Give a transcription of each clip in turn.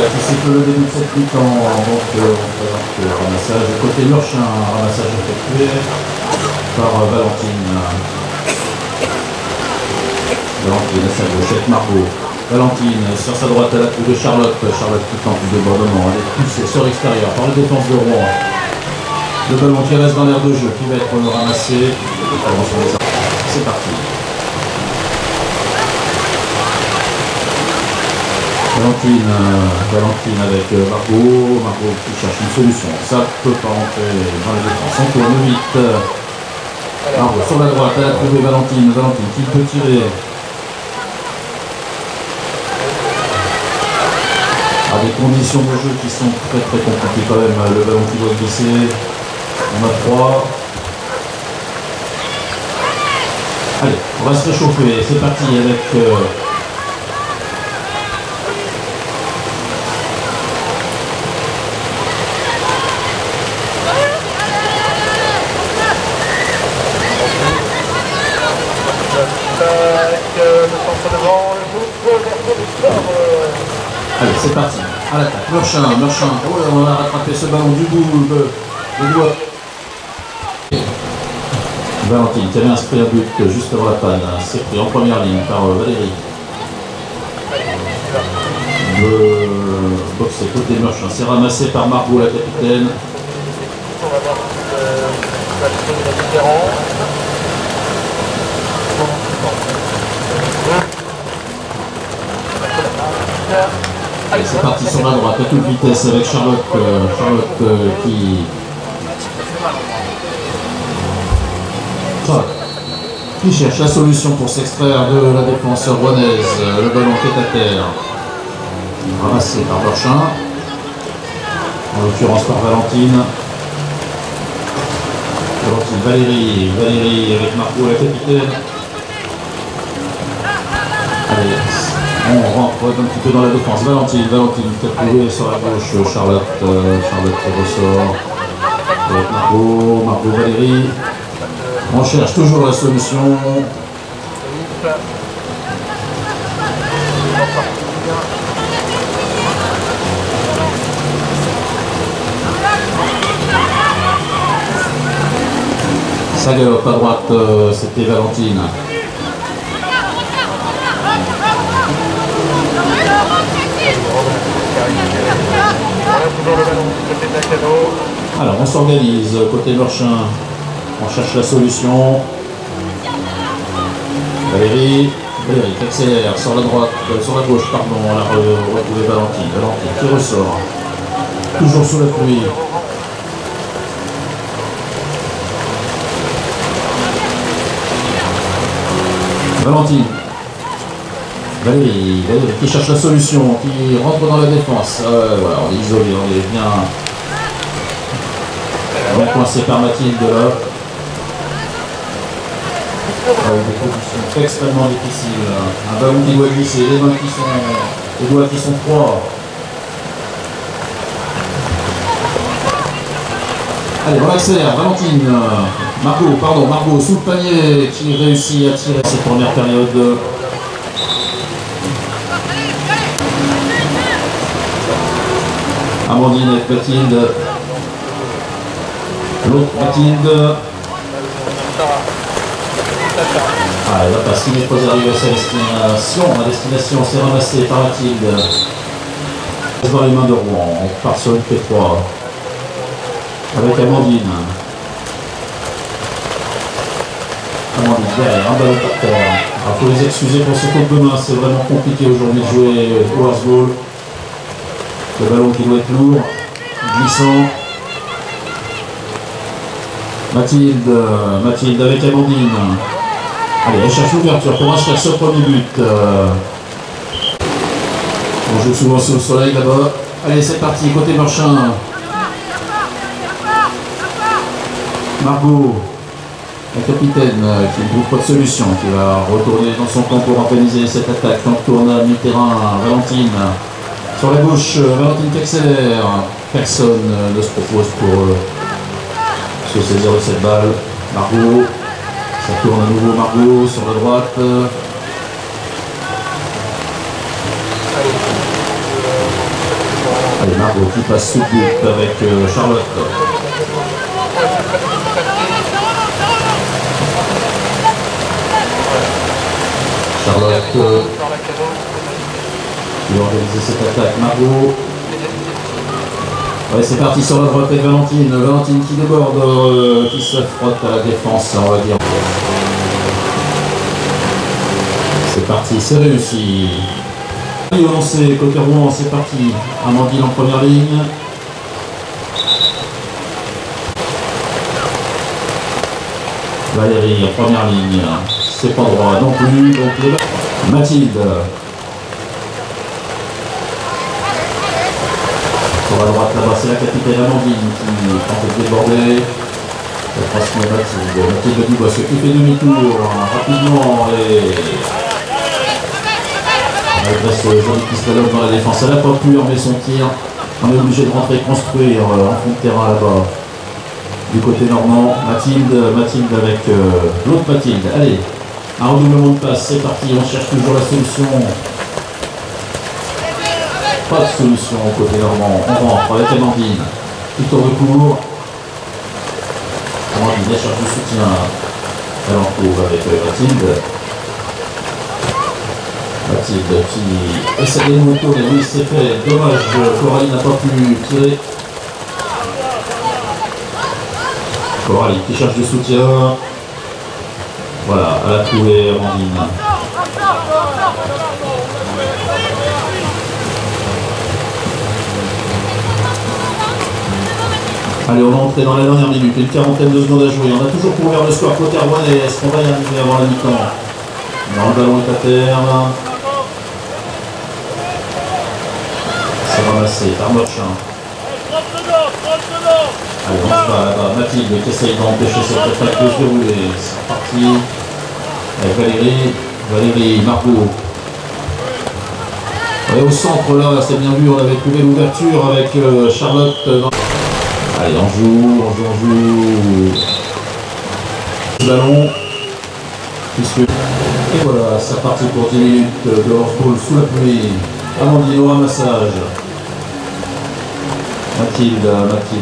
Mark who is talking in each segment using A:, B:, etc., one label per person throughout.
A: qui siffle le début de cette mi-temps, donc on présente le ramassage côté Murchin, ramassage effectué par Valentine. Valentine à sa gauche avec Margot. Valentine sur sa droite à la coupe de Charlotte. Charlotte qui tente du débordement. Elle est poussée sur l'extérieur par les défenses de Rouen. Le ballon qui reste dans l'air de jeu, qui va être ramassé. C'est parti. Valentine avec Margot qui cherche une solution. Ça peut pas rentrer dans la défense. On tourne vite. Margot sur la droite, elle a trouvé Valentine qui peut tirer. À des conditions de jeu qui sont très compliquées quand même. Le ballon qui doit glisser. On a 3. Allez, on va se réchauffer. C'est parti avec... Allez, c'est parti, à l'attaque. Murchin, oh, on a rattrapé ce ballon du bout, le doigt. Valentine qui avait inscrit un but juste avant la panne. C'est pris en première ligne par Valérie. Le box est côté Murchin, c'est ramassé par Margot, la capitaine.
B: On va voir la différence.
A: Allez, c'est parti sur la droite à toute vitesse avec Charlotte, qui cherche la solution pour s'extraire de la défense rouennaise. Le ballon qui est à terre, ramassé par Murchin, en l'occurrence par Valentine. Valérie avec Margot, la capitaine. Allez, on rentre un petit peu dans la défense. Valentine qui a trouvé sur la gauche. Charlotte qui ressort. Avec Margot, Valérie. On cherche toujours la solution. Ça galope à droite, c'était Valentine. Alors on s'organise côté Murchin, on cherche la solution. Valérie qui accélère sur la droite, sur la gauche, pardon, on a retrouvé Valentine qui ressort, toujours sous la pluie. Valérie qui cherche la solution, qui rentre dans la défense. Voilà, on est isolé, on est bien coincé par Mathilde là. Avec des positions extrêmement difficiles. Un ballon qui doit glisser, les doigts qui sont froids. Allez, on accélère, Valentine. Margot sous le panier qui réussit à tirer cette première période. Amandine avec Mathilde. L'autre Mathilde. Elle va pas 6 mètres arriver à sa destination. C'est ramassé par Mathilde. On va voir les mains de Rouen. On part sur une P3. Avec Amandine derrière, un ballon par terre. Il faut les excuser pour ce coup de main, c'est vraiment compliqué aujourd'hui de jouer au Horseball. Le ballon qui doit être lourd, glissant. Mathilde avec Amandine. Allez, elle cherche l'ouverture pour inscrire ce premier but. On joue souvent sous le soleil là-bas. Allez, c'est parti, côté Murchin. Margot, la capitaine qui ne trouve pas de solution, qui va retourner dans son camp pour organiser cette attaque. On tourne à mi-terrain, Valentine. Sur la gauche, Valentine qui accélère. Personne ne se propose pour se saisir de cette balle. Margot, ça tourne à nouveau Margot sur la droite. Allez, Margot qui passe sous coupe avec Charlotte. Charlotte qui va organiser cette attaque. Margot. Ouais, c'est parti sur la droite avec Valentine. Valentine qui déborde, qui se frotte à la défense, on va dire. C'est parti, c'est réussi. Allez, on lancé, côté Rouen, c'est parti. Amandine en première ligne. Valérie en première ligne. C'est pas droit non plus. Donc Mathilde. Sur la droite là-bas, c'est la capitaine Amandine qui tente de déborder. Elle transmet Mathilde. Mathilde Dubois, ce qui fait demi-tour rapidement et malgré ce joli pistolet dans la défense. Elle n'a pas pu mais son tir. On est obligé de rentrer construire en fond de terrain là-bas. Du côté normand, Mathilde avec l'autre Mathilde. Allez, un redoublement de passe, c'est parti. On cherche toujours la solution. Pas de solution au côté normand. On rentre avec Amandine. Tout au recours. Amandine, elle cherche du soutien. Elle en trouve avec Mathilde. Mathilde qui essaie de nous tourner. Oui, c'est fait. Dommage, Coralie n'a pas pu tirer. Coralie qui cherche du soutien. Voilà, elle a trouvé Amandine. Allez, on va entrer dans la dernière minute, une quarantaine de secondes à jouer. On a toujours pour ouvrir le score côté Rouennais. Est-ce qu'on va y arriver avant la mi-temps? Non, le ballon est à terre. C'est ramassé par Merchant. Allez, on se bat là-bas. Mathilde qui essaye d'empêcher cette attaque de se dérouler. C'est parti. Avec Valérie, Margot. Et au centre là, c'est bien vu, on avait trouvé l'ouverture avec Charlotte. Allez, on joue. Le ballon. Et voilà, c'est parti pour 10 minutes de hors-ball sous la pluie. Amandine au ramassage. Mathilde qui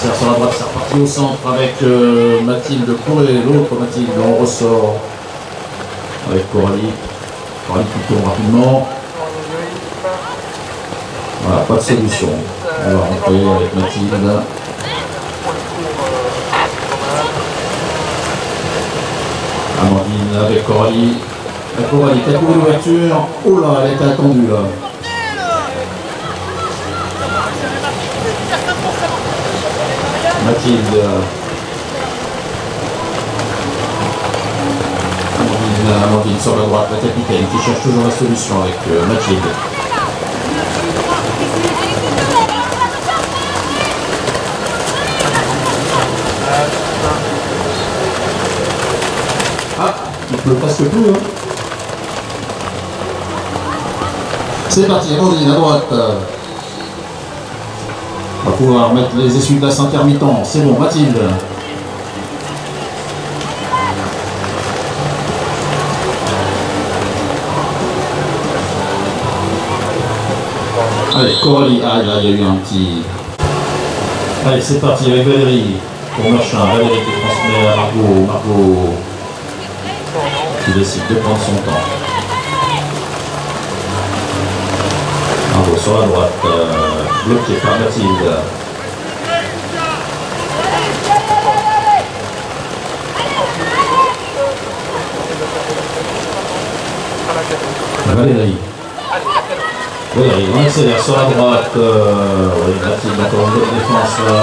A: sert sur la droite, c'est reparti au centre avec Mathilde Couré, l'autre Mathilde, on ressort avec Coralie qui tourne rapidement. Voilà, pas de solution. On va rentrer avec Mathilde. Amandine avec Coralie. Coralie qui a trouvé l'ouverture. Oh là, elle était attendue là. Mathilde. Amandine sur la droite, la capitaine qui cherche toujours la solution avec Mathilde. Ah, il pleut presque plus. Hein. C'est parti, Amandine à droite. On va pouvoir mettre les essuie-glaces intermittents. C'est bon, Mathilde. Allez, Coralie. Ah, là, il y a eu un petit... Allez, c'est parti avec Valérie. Pour Merchant. Valérie qui transmet à Margot. Qui décide de prendre son temps. Margot sur la droite. Bloqué par Mathilde. Valérie, on accélère sur la droite. Oui, Mathilde encore une bonne défense là.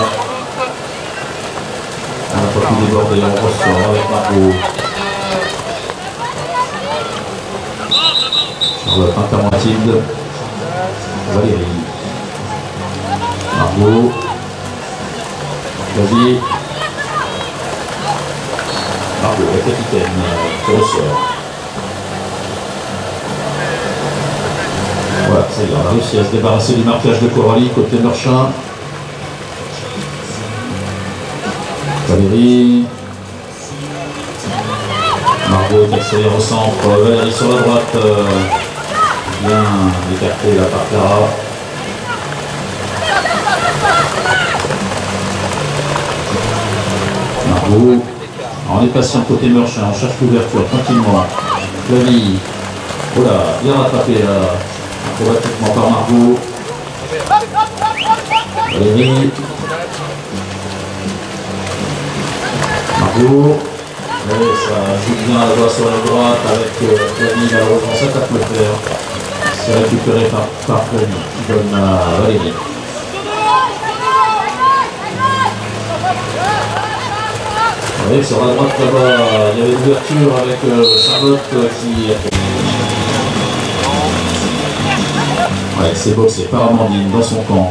A: On n'a pas pu déborder, on ressort avec Margot. Charlotte inter Mathilde. Valérie. Margot. Vas-y. Margot, la capitaine, qui ressort. Voilà, ça y est, on a réussi à se débarrasser du marquage de Coralie côté Merchant. Valérie. Margot qui accélère au centre. Valérie sur la droite. Bien écarté là par Clara. Margot. On est patient côté Meurchin, on cherche l'ouverture tranquillement. Flavie. Oh là, bien rattrapé là. Acrobatiquement par Margot. Valérie. Margot. Ouais, ça joue bien la voie sur la droite avec Flavie, malheureusement ça tape le fer. C'est récupéré par Flavie qui donne à Valérie. Oui, sur la droite là-bas, il y avait l'ouverture avec Charlotte qui... Ouais, c'est boxé par Amandine dans son camp.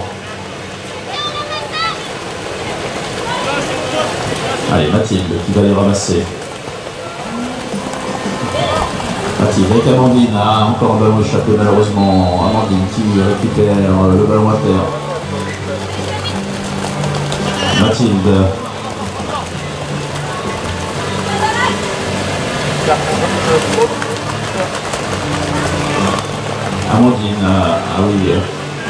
A: Allez, Mathilde qui va les ramasser. Mathilde avec Amandine. Ah, encore un ballon échappé malheureusement. Amandine qui récupère le ballon à terre. Mathilde. Amandine, ah oui,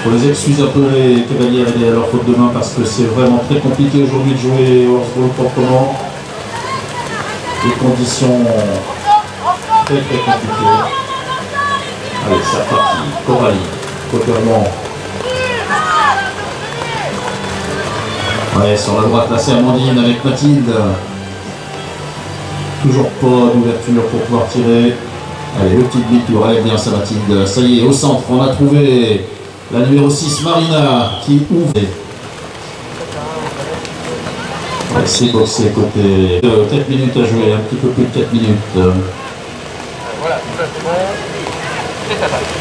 A: faut les excuser un peu les cavaliers à leur faute de main parce que c'est vraiment très compliqué aujourd'hui de jouer au football proprement. Les conditions très compliquées. Allez, c'est reparti. Coralie, Cotermont. Ouais, sur la droite, là c'est Amandine avec Mathilde. Toujours pas d'ouverture pour pouvoir tirer. Allez, le petit demi-tour, elle est bien ça Mathilde. Ça y est, au centre, on a trouvé la numéro 6, Marina, qui ouvre. Ouais, c'est boxé côté 4 minutes à jouer, un petit peu plus de 4 minutes.
B: Voilà, tout ça c'est bon. Et ça passe.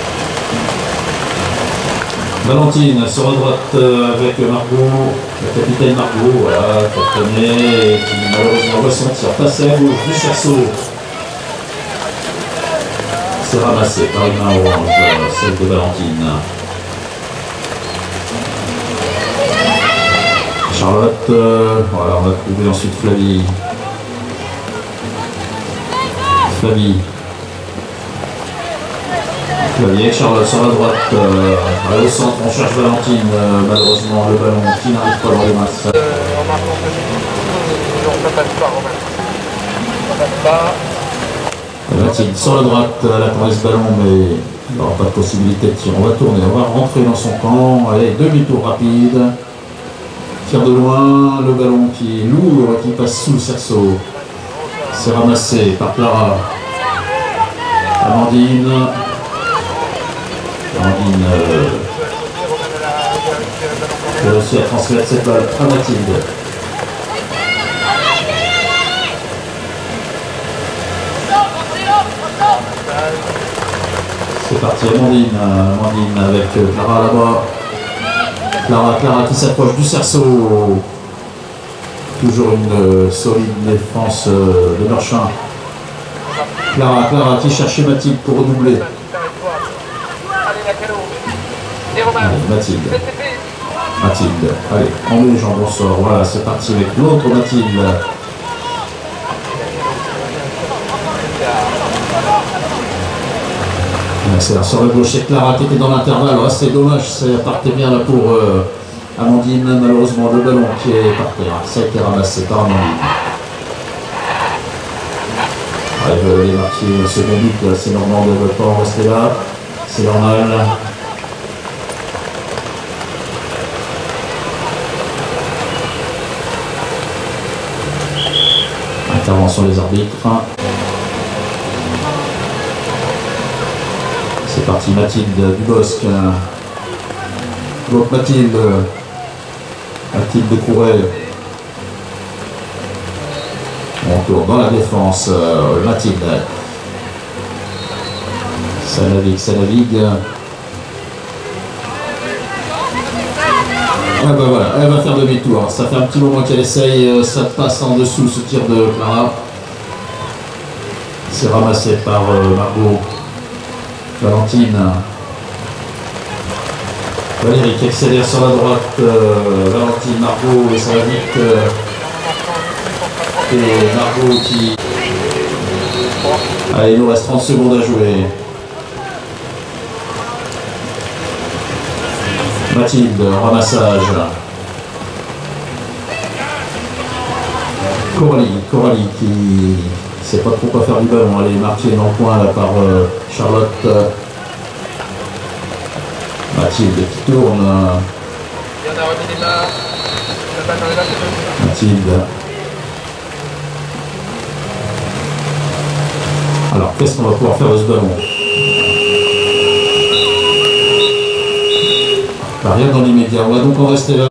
A: Valentine sur la droite avec Margot, la capitaine Margot, voilà, qui prenait, qui malheureusement va sentir passer à gauche du cerceau. C'est ramassé par une main orange, celle de Valentine. Charlotte, voilà, on va trouver ensuite Flavie. Flavie avec Charlotte sur la droite, au centre on cherche Valentine, malheureusement le ballon qui n'arrive pas dans les mains.
B: En marquant ce on ne passe pas, Romain. On ne passe pas.
A: Valentine sur la droite, elle attendait ce ballon mais il n'y aura pas de possibilité de tir. On va tourner, on va rentrer dans son camp. Allez, demi-tour rapide. Tir de loin, le ballon qui est lourd, qui passe sous le cerceau. C'est ramassé par Clara. Amandine. Amandine qui a réussi à transmettre cette balle à Mathilde. C'est parti, Amandine avec Clara là-bas. Clara qui s'approche du cerceau. Toujours une solide défense de Meurchin. Clara qui cherchait Mathilde pour redoubler. Allez, Mathilde, allez, on met les jambes au sort, voilà, c'est parti avec l'autre Mathilde. C'est sur le gauche, c'est Clara qui était dans l'intervalle, ah, c'est dommage, ça partait bien là pour Amandine, malheureusement le ballon qui est par terre, ça a été ramassé par Amandine. Les marquer le second but, c'est normal de ne pas en rester là, c'est normal. Intervention des arbitres. C'est parti, Mathilde Dubosc. Donc Mathilde de Couret. On tourne dans la défense. Mathilde. Ça navigue. Ah bah voilà, elle va faire demi-tour. Ça fait un petit moment qu'elle essaye, ça passe en dessous ce tir de Clara. C'est ramassé par Margot. Valentine. Valérie qui accélère sur la droite. Valentine, Margot, et ça va vite. Et Margot qui... Allez, il nous reste 30 secondes à jouer. Mathilde, ramassage. Coralie qui ne sait pas trop quoi faire du ballon. Elle est marquée dans le coin là, par Charlotte. Mathilde qui tourne.
B: Il y en a remis les mains.
A: Mathilde. Alors, qu'est-ce qu'on va pouvoir faire de ce ballon? Rien dans l'immédiat. On va donc en rester là.